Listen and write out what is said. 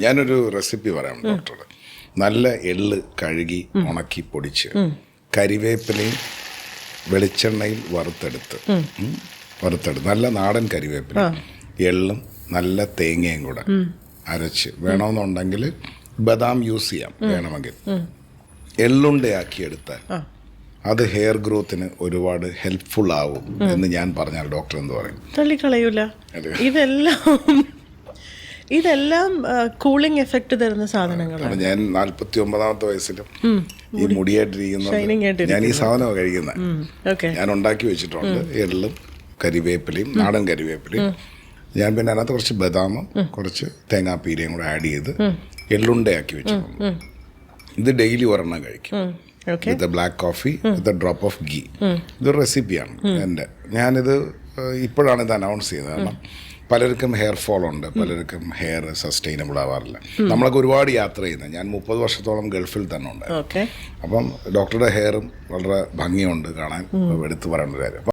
ഞാനൊരു റെസിപ്പി പറയാം ഡോക്ടറുടെ. നല്ല എള്ള് കഴുകി ഉണക്കി പൊടിച്ച് കരിവേപ്പിലയും വെളിച്ചെണ്ണയിൽ വറുത്തെടുത്ത് നല്ല നാടൻ കരിവേപ്പില എള്ളും നല്ല തേങ്ങയും കൂടെ അരച്ച് വേണമെന്നുണ്ടെങ്കിൽ ബദാം യൂസ് ചെയ്യാം വേണമെങ്കിൽ എള്ളുണ്ടയാക്കിയെടുത്താൽ അത് ഹെയർ ഗ്രോത്തിന് ഒരുപാട് ഹെൽപ്ഫുൾ ആവും എന്ന് ഞാൻ പറഞ്ഞാൽ ഡോക്ടർ എന്ത് പറയും? തള്ളിക്കളയൂല. ഇതെല്ലാം കൂളിംഗ് എഫക്റ്റ് തരുന്ന സാധനങ്ങളാണ്. ഞാൻ 49ാമത്തെ വയസ്സിലും ഈ മുടിയായിട്ടിരിക്കുന്നത് ഞാൻ ഈ സാധനമാണ് കഴിക്കുന്നത്. ഞാൻ ഉണ്ടാക്കി വെച്ചിട്ടുണ്ട് എള്ളും കരിവേപ്പിലയും നാടൻ കരിവേപ്പിലയും. ഞാൻ പിന്നെ അതിനകത്ത് കുറച്ച് ബദാമും കുറച്ച് തേങ്ങാപ്പീരയും കൂടെ ആഡ് ചെയ്ത് എള്ളുണ്ടയാക്കി വെച്ചിട്ടുണ്ട്. ഇത് ഡെയിലി ഒരെണ്ണം കഴിക്കും വിത്ത് black coffee with drop of ghee. ഇതൊരു റെസിപ്പിയാണ് എൻ്റെ. ഞാനിത് ഇപ്പോഴാണ് ഇത് അനൗൺസ് ചെയ്തത്. കാരണം പലർക്കും ഹെയർ ഫോൾ ഉണ്ട്, പലർക്കും ഹെയർ സസ്റ്റൈനബിൾ ആവാറില്ല. നമ്മളൊക്കെ ഒരുപാട് യാത്ര ചെയ്യുന്നത്. ഞാൻ 30 വർഷത്തോളം ഗൾഫിൽ തന്നെ ഉണ്ട്. അപ്പം ഡോക്ടറുടെ ഹെയറും വളരെ ഭംഗിയുണ്ട് കാണാൻ, എടുത്തു പറയേണ്ട കാര്യം.